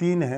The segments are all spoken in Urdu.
3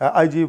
IG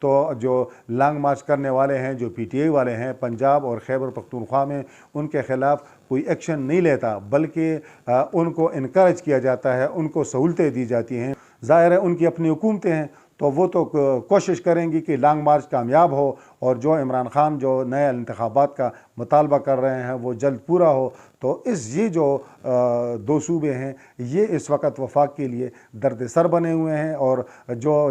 تو جو لانگ مارچ کرنے والے ہیں جو PTI والے ہیں پنجاب اور خیبر پختونخوا میں ان کے خلاف کوئی ایکشن نہیں لیتا، بلکہ ان کو انکریج کیا جاتا ہے، ان کو سہولتیں دی جاتی ہیں۔ ظاہر ہے ان کی اپنی حکومتیں ہیں تو وہ تو کوشش کریں گی کہ لانگ مارچ کامیاب ہو اور جو عمران خان جو نئے انتخابات کا مطالبہ کر رہے ہیں وہ جلد پورا ہو۔ تو یہ جو دو صوبے ہیں یہ اس وقت وفاق کے لیے درد سر بنے ہوئے ہیں، اور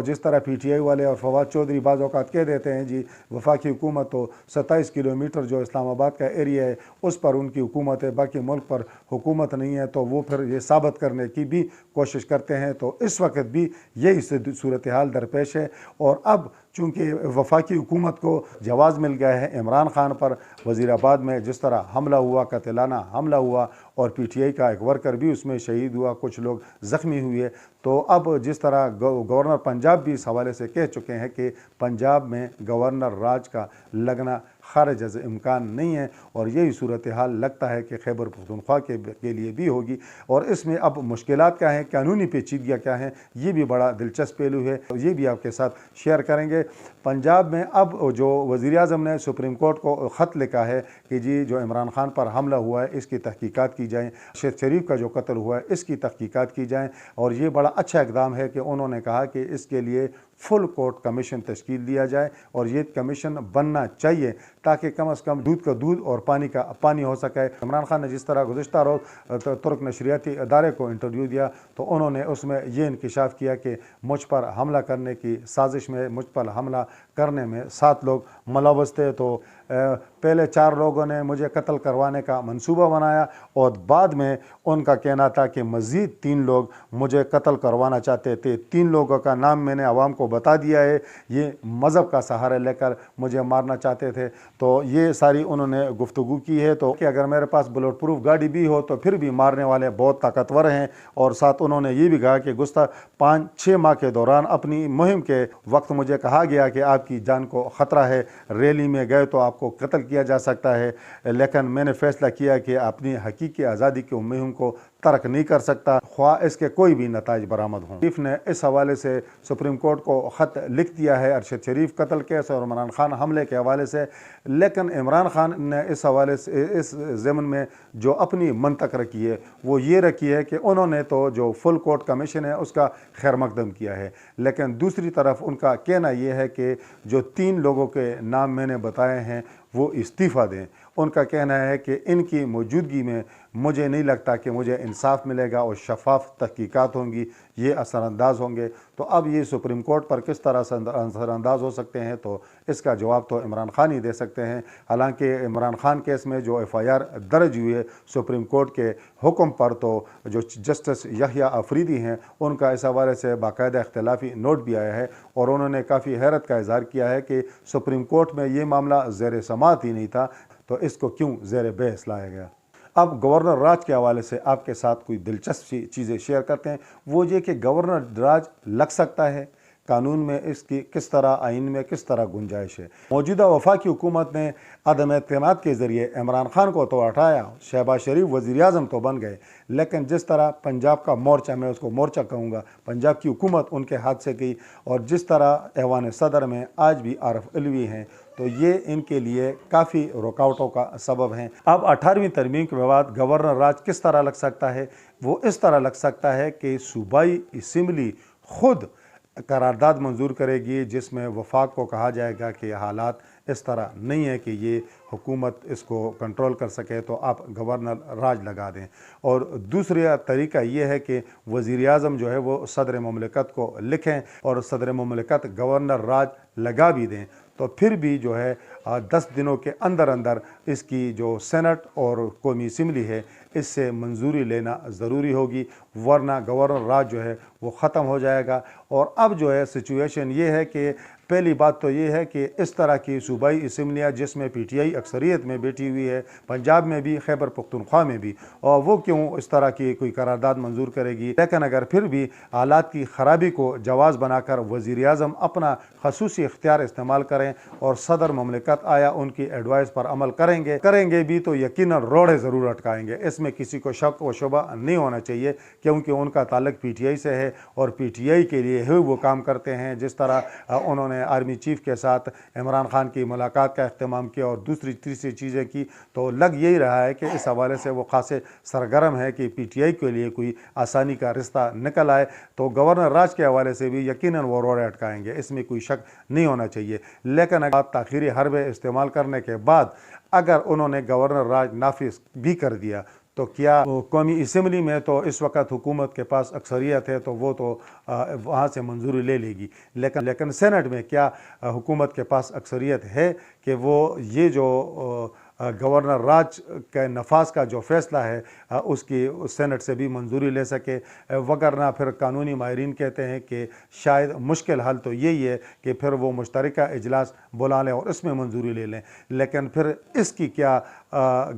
جس طرح PTI والے اور فواد چودھری بعض اوقات کہہ دیتے ہیں جی وفاقی حکومت تو 27 کلومیٹر جو اسلام آباد کا ایریا ہے اس پر ان کی حکومت ہے، باقی ملک پر حکومت نہیں ہے، تو وہ پھر یہ ثابت کرنے کی بھی کوشش کرتے ہیں۔ تو اس وقت بھی یہی صورتحال درپیش ہے، اور اب چونکہ وفاقی حکومت کو جواز مل گیا ہے عمران خان پر، وزیر آباد میں جس طرح حملہ ہوا، قاتلانہ حملہ ہوا، اور PTI کا ایک ورکر بھی اس میں شہید ہوا، کچھ لوگ زخمی ہوئے، تو اب جس طرح گورنر پنجاب بھی اس حوالے سے کہہ چکے ہیں کہ پنجاب میں گورنر راج کا لگنا خارج از امکان نہیں ہے، اور یہی صورتحال لگتا ہے کہ خیبر پختونخوا کے لیے بھی ہوگی۔ اور اس میں اب مشکلات کیا ہیں، قانونی پیچیدگیاں کیا ہیں، یہ بھی بڑا دلچسپ پہلو ہے، یہ بھی آپ کے ساتھ شیئر کریں گے۔ پنجاب میں اب جو وزیر اعظم نے سپریم کورٹ کو خط لکھا ہے کہ جی جو عمران خان پر حملہ ہوا ہے اس کی تحقیقات کی جائیں، شہباز شریف کا جو قتل ہوا ہے اس کی تحقیقات کی جائیں، اور یہ بڑا اچھا اقدام ہے کہ انہوں نے کہا کہ اس کے لیے فل کورٹ کمیشن تشکیل دیا جائے، اور یہ کمیشن بننا چاہیے تاکہ کم از کم دودھ کا دودھ اور پانی کا پانی ہو سکے۔ عمران خان نے جس طرح گزشتہ روز ترک نشریاتی ادارے کو انٹرویو دیا تو انہوں نے اس میں یہ انکشاف کیا کہ مجھ پر حملہ کرنے کی سازش میں، مجھ پر حملہ کرنے میں 7 لوگ ملوث تھے، تو پہلے 4 لوگوں نے مجھے قتل کروانے کا منصوبہ بنایا، اور بعد میں ان کا کہنا تھا کہ مزید 3 لوگ مجھے قتل کروانا چاہتے تھے۔ 3 لوگوں کا نام میں نے عوام کو بتا دیا ہے، یہ مذہب کا سہارا لے کر مجھے مارنا چاہتے تھے۔ تو یہ ساری انہوں نے گفتگو کی ہے، تو کہ اگر میرے پاس بلٹ پروف گاڑی بھی ہو تو پھر بھی مارنے والے بہت طاقتور ہیں، اور ساتھ انہوں نے یہ بھی کہا کہ گزشتہ 5-6 ماہ کے دوران اپنی مہم کے وقت مجھے کہا گیا کہ آپ کی جان کو خطرہ ہے، ریلی میں گئے تو آپ کو قتل کیا جا سکتا ہے، لیکن میں نے فیصلہ کیا کہ اپنی حقیقی آزادی کی مہم کو ترک نہیں کر سکتا، خواہ اس کے کوئی بھی نتائج برآمد ہوں۔ شریف نے اس حوالے سے سپریم کورٹ کو خط لکھ دیا ہے ارشد شریف قتل کیس اور عمران خان حملے کے حوالے سے، لیکن عمران خان نے اس حوالے سے اس ضمن میں جو اپنی منطق رکھی ہے وہ یہ رکھی ہے کہ انہوں نے تو جو فل کورٹ کمیشن ہے اس کا خیر مقدم کیا ہے، لیکن دوسری طرف ان کا کہنا یہ ہے کہ جو 3 لوگوں کے نام میں نے بتائے ہیں وہ استعفیٰ دیں۔ ان کا کہنا ہے کہ ان کی موجودگی میں مجھے نہیں لگتا کہ مجھے انصاف ملے گا، اور شفاف تحقیقات ہوں گی، یہ اثر انداز ہوں گے۔ تو اب یہ سپریم کورٹ پر کس طرح سے اثر انداز ہو سکتے ہیں، تو اس کا جواب تو عمران خان ہی دے سکتے ہیں۔ حالانکہ عمران خان کیس میں جو FIR درج ہوئی ہے سپریم کورٹ کے حکم پر، تو جو جسٹس یحییٰ آفریدی ہیں ان کا اس حوالے سے باقاعدہ اختلافی نوٹ بھی آیا ہے، اور انہوں نے کافی حیرت کا اظہار کیا ہے کہ سپریم کورٹ میں یہ معاملہ زیر سماعت ہی نہیں تھا، تو اس کو کیوں زیر بحث لایا گیا۔ اب گورنر راج کے حوالے سے آپ کے ساتھ کوئی دلچسپ چیزیں شیئر کرتے ہیں، وہ یہ کہ گورنر راج لگ سکتا ہے، قانون میں اس کی کس طرح، آئین میں کس طرح گنجائش ہے۔ موجودہ وفاقی حکومت نے عدم اعتماد کے ذریعے عمران خان کو تو ہٹایا، شہباز شریف وزیر اعظم تو بن گئے، لیکن جس طرح پنجاب کا مورچہ، میں اس کو مورچہ کہوں گا، پنجاب کی حکومت ان کے ہاتھ سے گئی، اور جس طرح ایوان صدر میں آج بھی عارف علوی ہیں، تو یہ ان کے لیے کافی رکاوٹوں کا سبب ہیں۔ اب 18ویں ترمیم کے بعد گورنر راج کس طرح لگ سکتا ہے؟ وہ اس طرح لگ سکتا ہے کہ صوبائی اسمبلی خود قرارداد منظور کرے گی، جس میں وفاق کو کہا جائے گا کہ حالات اس طرح نہیں ہے کہ یہ حکومت اس کو کنٹرول کر سکے، تو آپ گورنر راج لگا دیں۔ اور دوسرا طریقہ یہ ہے کہ وزیر اعظم جو ہے وہ صدر مملکت کو لکھیں اور صدر مملکت گورنر راج لگا بھی دیں، تو پھر بھی جو ہے 10 دنوں کے اندر اندر اس کی جو سینٹ اور قومی اسمبلی ہے اس سے منظوری لینا ضروری ہوگی، ورنہ گورنر راج جو ہے وہ ختم ہو جائے گا۔ اور اب جو ہے سچویشن یہ ہے کہ پہلی بات تو یہ ہے کہ اس طرح کی صوبائی اسمبلیاں جس میں PTI اکثریت میں بیٹھی ہوئی ہے، پنجاب میں بھی، خیبر پختونخوا میں بھی، اور وہ کیوں اس طرح کی کوئی قرارداد منظور کرے گی؟ لیکن اگر پھر بھی حالات کی خرابی کو جواز بنا کر وزیر اعظم اپنا خصوصی اختیار استعمال کریں اور صدر مملکت آیا ان کی ایڈوائس پر عمل کریں گے بھی، تو یقیناً روڑے ضرور اٹکائیں گے۔ اس میں کسی کو شک و شبہ نہیں ہونا چاہیے، کیونکہ ان کا تعلق PTI سے ہے، اور PTI کے لیے ہی وہ کام کرتے ہیں۔ جس طرح انہوں نے میں آرمی چیف کے ساتھ عمران خان کی ملاقات کا اہتمام کیا اور دوسری تیسری چیزیں کی، تو لگ یہی رہا ہے کہ اس حوالے سے وہ خاصے سرگرم ہے کہ پی ٹی آئی کے لیے کوئی آسانی کا رستہ نکل آئے۔ تو گورنر راج کے حوالے سے بھی یقیناً وہ روڑے اٹکائیں گے، اس میں کوئی شک نہیں ہونا چاہیے۔ لیکن اگر تاخیری حربے استعمال کرنے کے بعد اگر انہوں نے گورنر راج نافذ بھی کر دیا تو کیا قومی اسمبلی میں تو اس وقت حکومت کے پاس اکثریت ہے تو وہ تو وہاں سے منظوری لے لے گی، لیکن سینٹ میں کیا حکومت کے پاس اکثریت ہے کہ وہ یہ جو گورنر راج کے نفاذ کا جو فیصلہ ہے اس کی سینٹ سے بھی منظوری لے سکے؟ وگرنہ پھر قانونی ماہرین کہتے ہیں کہ شاید مشکل حل تو یہی ہے کہ پھر وہ مشترکہ اجلاس بلا لیں اور اس میں منظوری لے لیں، لیکن پھر اس کی کیا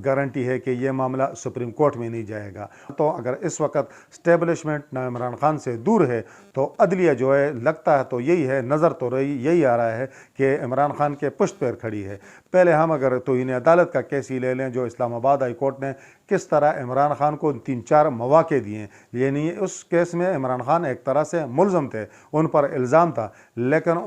گارنٹی ہے کہ یہ معاملہ سپریم کورٹ میں نہیں جائے گا؟ تو اگر اس وقت اسٹیبلشمنٹ نہ عمران خان سے دور ہے تو عدلیہ جو ہے لگتا ہے تو یہی ہے، نظر تو یہی آ رہا ہے کہ عمران خان کے پشت پیر کھڑی ہے۔ پہلے ہم اگر توہین عدالت کا کیس ہی لے لیں جو اسلام آباد ہائی کورٹ نے کس طرح عمران خان کو 3-4 مواقع دیے، یعنی اس کیس میں عمران خان ایک طرح سے ملزم تھے، ان پر الزام تھا، لیکن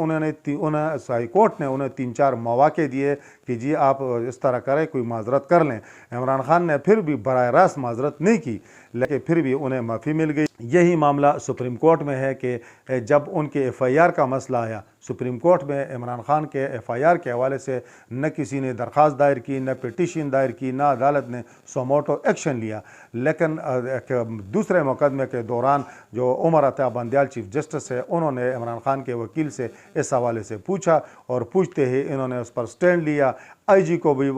ہائی کورٹ نے انہیں 3-4 مواقع دیے کہ جی آپ اس طرح کریں، کوئی معذرت کر لیں۔ عمران خان نے پھر بھی براہ راست معذرت نہیں کی، لیکن پھر بھی انہیں معافی مل گئی۔ یہی معاملہ سپریم کورٹ میں ہے کہ جب ان کے ایف آئی آر کا مسئلہ آیا سپریم کورٹ میں، عمران خان کے ایف آئی آر کے حوالے سے نہ کسی نے درخواست دائر کی، نہ پٹیشن دائر کی، نہ عدالت نے سوموٹو ایکشن لیا، لیکن دوسرے مقدمے کے دوران جو عمر عطا بندیال چیف جسٹس ہے انہوں نے عمران خان کے وکیل سے اس حوالے سے پوچھا اور پوچھتے ہی انہوں نے اس پر سٹینڈ لیا۔ آئی جی کو بھی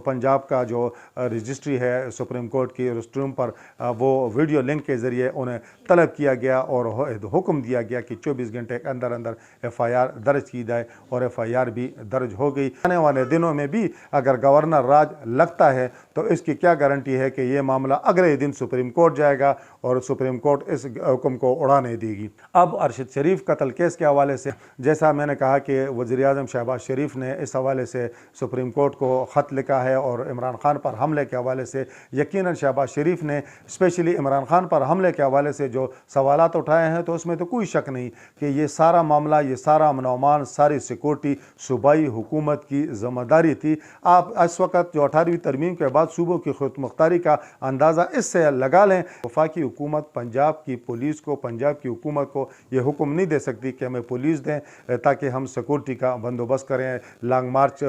پنجاب کا جو رجسٹری ہے سپریم کورٹ کی اس روم پر وہ ویڈیو لنک کے ذریعے انہیں طلب کیا گیا اور حکم دیا گیا کہ 24 گھنٹے کے اندر ایف آئی آر درج کی جائے، اور ایف آئی آر بھی درج ہو گئی۔ آنے والے دنوں میں بھی اگر گورنر راج لگتا ہے تو اس کی کیا گارنٹی ہے کہ یہ معاملہ اگلے دن سپریم کورٹ جائے گا اور سپریم کورٹ اس حکم کو اڑانے دے گی۔ اب ارشد شریف قتل کیس کے حوالے سے جیسا میں نے کہا کہ وزیر اعظم شہباز شریف نے اس حوالے سے سپریم کورٹ کو خط لکھا ہے، اور عمران خان پر حملے کے حوالے سے یقیناً شہباز شریف نے اسپیشلی عمران خان پر حملے کے حوالے سے جو سوالات اٹھائے ہیں تو اس میں تو کوئی شک نہیں کہ یہ سارا معاملہ، یہ سارا امن و امان، ساری سیکورٹی صوبائی حکومت کی ذمہ داری تھی۔ آپ اس وقت جو 18ویں ترمیم کے بعد صوبوں کی خود مختاری کا اندازہ اس سے لگا لیں، وفاقی حکومت پنجاب کی پولیس کو، پنجاب کی حکومت کو یہ حکم نہیں دے سکتی کہ ہمیں پولیس دیں تاکہ ہم سیکورٹی کا بندوبست کریں۔ لانگ مارچ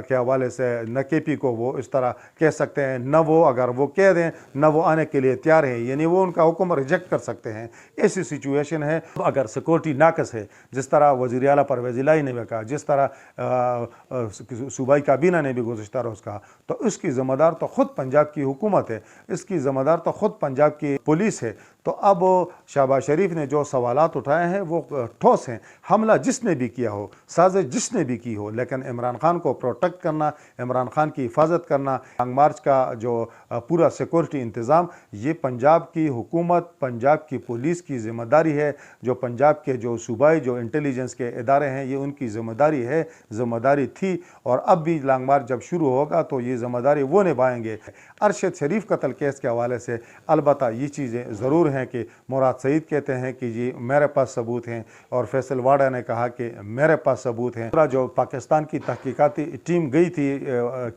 کے حوالے سے نہ کے پی کو وہ اس طرح کہہ سکتے ہیں، نہ وہ اگر وہ کہہ دیں نہ وہ آنے کے لیے تیار ہیں، یعنی وہ ان کا حکم ریجیکٹ کر سکتے ہیں۔ ایسی سچویشن ہے اگر سیکورٹی ناقص ہے، جس طرح وزیر اعلیٰ پرویز الہی نے بھی کہا، جس طرح صوبائی کابینہ نے بھی گزشتہ روز کہا، تو اس کی ذمہ دار تو خود پنجاب کی حکومت ہے، اس کی ذمہ دار تو خود پنجاب کی پولیس ہے۔ تو اب شہباز شریف نے جو سوالات اٹھائے ہیں وہ ٹھوس ہیں۔ حملہ جس نے بھی کیا ہو، سازش جس نے بھی کی ہو، لیکن عمران خان کو پروٹیکٹ کرنا، عمران خان کی حفاظت کرنا، لانگ مارچ کا جو پورا سیکورٹی انتظام، یہ پنجاب کی حکومت، پنجاب کی پولیس کی ذمہ داری ہے۔ جو پنجاب کے جو صوبائی جو انٹیلیجنس کے ادارے ہیں یہ ان کی ذمہ داری ہے، ذمہ داری تھی، اور اب بھی لانگ مارچ جب شروع ہوگا تو یہ ذمہ داری وہ نبھائیں گے۔ ارشد شریف قتل کیس کے حوالے سے البتہ یہ چیزیں ضرور ہیں کہ مراد سعید کہتے ہیں کہ جی میرے پاس ثبوت ہیں، اور فیصل واڈا نے کہا کہ میرے پاس ثبوت ہیں۔ جو پاکستان کی تحقیقاتی ٹیم گئی تھی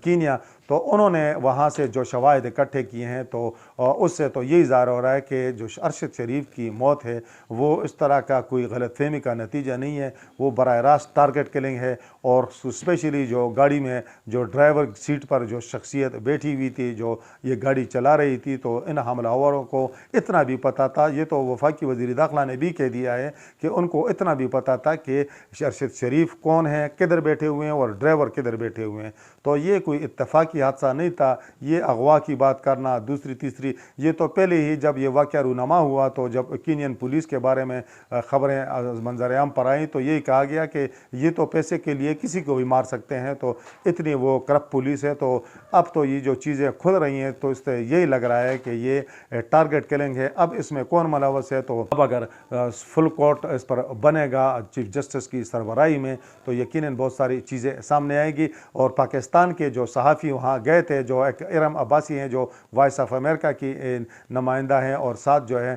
کینیا، تو انہوں نے وہاں سے جو شواہد اکٹھے کیے ہیں تو اس سے تو یہی ظاہر ہو رہا ہے کہ جو ارشد شریف کی موت ہے وہ اس طرح کا کوئی غلط فہمی کا نتیجہ نہیں ہے، وہ براہ راست ٹارگٹ کلنگ ہے۔ اور اسپیشلی جو گاڑی میں جو ڈرائیور سیٹ پر جو شخصیت بیٹھی ہوئی تھی، جو یہ گاڑی چلا رہی تھی، تو ان حملہ آوروں کو اتنا بھی پتہ تھا، یہ تو وفاقی وزیر داخلہ نے بھی کہہ دیا ہے کہ ان کو اتنا بھی پتہ تھا کہ ارشد شریف کون ہے، کدھر بیٹھے ہوئے ہیں اور ڈرائیور کدھر بیٹھے ہوئے ہیں۔ تو یہ کوئی اتفاقی حادثہ نہیں تھا۔ یہ اغوا کی بات کرنا، دوسری تیسری، یہ تو پہلے ہی جب یہ واقعہ رونما ہوا تو جب کینین پولیس کے بارے میں خبریں منظر عام پر آئیں تو یہی کہا گیا کہ یہ تو پیسے کے لیے کسی کو بھی مار سکتے ہیں، تو اتنی وہ کرپٹ پولیس ہے۔ تو اب تو یہ جو چیزیں کھل رہی ہیں تو اس سے یہی لگ رہا ہے کہ یہ ٹارگٹ کلنگ ہے۔ اب اس میں کون ملوث ہے؟ تو اب اگر فل کورٹ اس پر بنے گا چیف جسٹس کی سربراہی میں تو یقیناً بہت ساری چیزیں سامنے آئیں گی۔ اور پاکستان کے جو صحافی وہاں گئے تھے، جو ایک ارم عباسی ہیں جو وائس آف امریکہ کی نمائندہ ہیں، اور ساتھ جو ہے